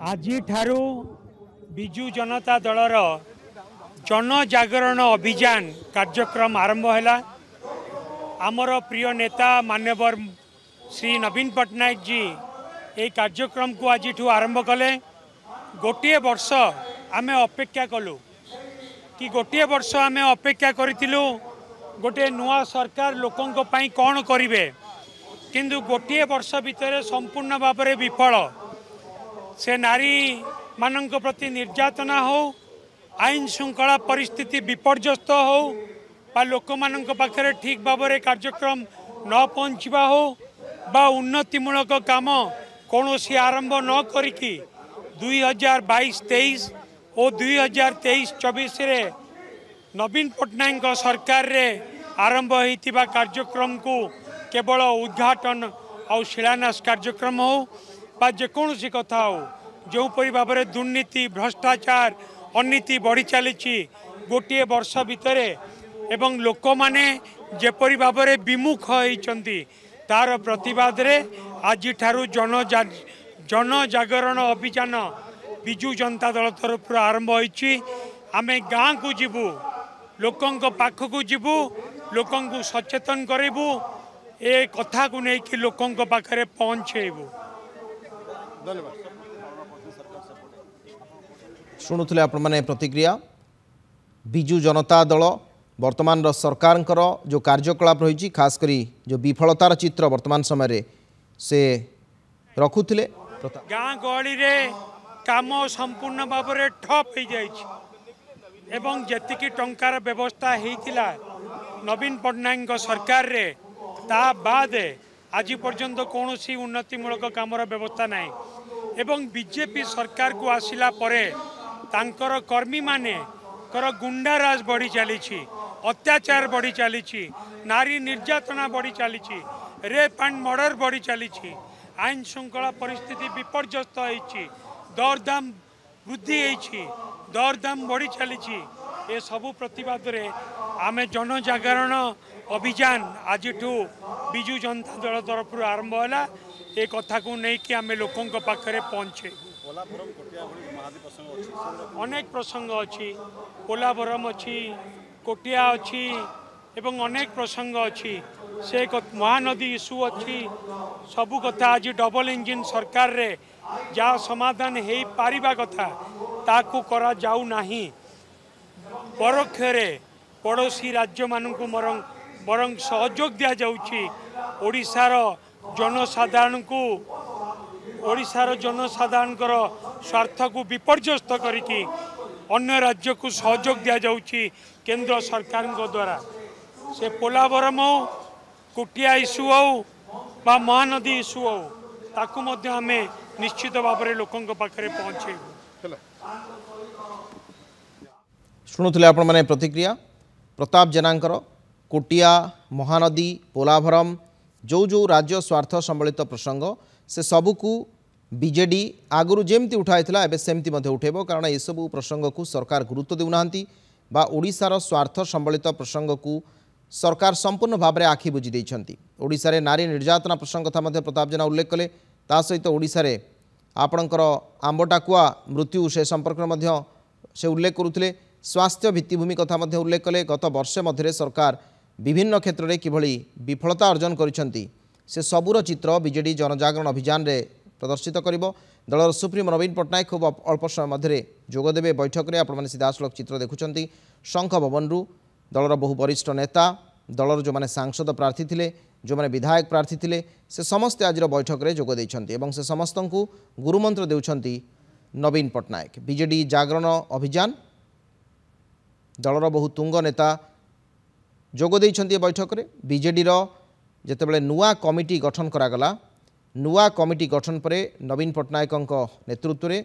আজি ठारू विजु जनता दलर जनजागरण अभियान कार्यक्रम आरंभ है। आमर प्रिय नेता मान्यवर श्री नवीन पट्टनायक जी ये कार्यक्रम को आज आरंभ कले। गोटे वर्ष आम अपेक्षा कलु कि गोटे वर्ष आम अपेक्षा करूँ गोटे नुआ सरकार लोकों कौन करेंगे, किंतु गोटे वर्ष भितर संपूर्ण भाव में विफल। से नारी मानक प्रति निर्यातना हो, आईन श्रृंखला परिस्थिति विपर्यस्त हो, बा लोक मानक पाखरे ठीक भाव में कार्यक्रम न पहुँचवा हो, बा उन्नतिमूलक काम कौन सी आरंभ न करिकी 2022-23 और 2023-24 रे नवीन पट्टनायक सरकार रे आरंभ होइतिबा कार्यक्रम को केवल उद्घाटन और शिलान्यास कार्यक्रम हो बा जेकोसी कथा हो, जो परि भाव में दुर्नीति भ्रष्टाचार अनीति बढ़ी चली गोटे वर्ष भितर एवं लोक माने जेपरि भाव में विमुख होइचंती तार प्रतिवाद रे आज ठारू जनजागरण अभियान विजु जनता दल तरफ आरंभ होइछि। आमे गाँ को जीवु, लोकों पाख को जीवु, लोकों को सचेतन करूँ, ए कथा को लेकिन लोकों पाखे पहुँचेबू। शुणुले आपण मैंने प्रतिक्रिया विजु जनता दल वर्तमान सरकार जो कार्यकलाप रही खास करी जो विफलतार चित्र वर्तमान समय से रखुले। गाँ गहली रे काम संपूर्ण भाव में ठप हो जाए एवं जेतिकी टंकार व्यवस्था होता नवीन पट्टनायक सरकार रे ता बाद आज पर्यंत कौन सी उन्नतिमूलक कामर व्यवस्था ना एवं बीजेपी सरकार को आसिला परे तांकर कर्मी माने कर गुंडाराज बढ़ी चली, अत्याचार बढ़ी चली, नारी निर्यातना बढ़ी चली, रेप एंड मर्डर बढ़ी चली, आईन श्रृंखला परिस्थिति विपर्यस्त होइछि, दरदाम वृद्धि होइछि, दरदाम बढ़ी चली। ये सबू प्रतिवाद रे आमे जनजागरण अभियान आज विजु जनता दल तरफ आरंभ है। ये कथा को लेकिन आम लोकों पाखे पहुँचे अनेक प्रसंग अच्छी, पोलाभरम अच्छी, कोटिया अच्छी एवं अनेक प्रसंग अच्छी, से महानदी इश्यू अच्छी, सबू कथा आज डबल इंजिन सरकार रे जहाँ समाधान हो पारिबा कथा ताकू करा जाऊ नाही। परोक्ष रे पड़ोसी राज्य मानक बरं सहयोग दि जाउछि। ओडिशार जनसाधारण को स्वार्थ को विपर्यस्त करिकी अन्य राज्य को सहयोग दि जाउछि केंद्र सरकार द्वारा। से पोलाभरम हो, कुटिया इश्यू हो बा महानदी इश्यू हो, ताकू मध्य आमे निश्चित भाव में लोकों पाखे पहुँचे। शुणुले आपण मैंने प्रतिक्रिया प्रताप जेनांकर कोटिया महानदी पोलाभरम जो जो राज्य स्वार्थ संबलित प्रसंग से सबू बीजेडी आगुरी जमती उठाइला एवं सेमती उठेब, कारण ये सब प्रसंग को सरकार गुरुत्व देउना बा ओडिशार स्वार्थ संबलित प्रसंग को सरकार संपूर्ण भाव में आखि बुझी देइछंती। ओडिशा रे नारी निर्यातना प्रसंग कथा मध्य प्रताप जेना उल्लेख कले, ता सहित ओडिशा रे आपणकर आंबटाकुआ मृत्यु से संपर्क में से उल्लेख करुले। स्वास्थ्य भित्तिभूमि कथा मध्य उल्लेख कले। गत वर्षे मध्य सरकार विभिन्न क्षेत्र में किभली विफलता अर्जन करिसेंती से सबूर चित्र बीजेडी जनजागरण अभियान रे प्रदर्शित करिबो। दलर सुप्रीमो नवीन पट्टनायक खूब अल्प समय मध्य जोगदेवे बैठक में। आपण सीधासलख चित्र देखुंत शंख भवनरू दलर बहु वरिष्ठ नेता, दलर जो माने सांसद प्रार्थी थिले, जो माने विधायक प्रार्थी थिले, से समस्ते आज बैठक में जोग देइछंती एवं से समस्त को गुरुमंत्र देउछंती नवीन पट्टनायक। बीजेडी जागरण अभियान दलर बहु तुंग नेता जोग देइछंती बैठक में। बीजेडी जेतेबेले नुआ कमिटी गठन करागला, नुआ कमिटी गठन पर नवीन पट्टनायक नेतृत्व में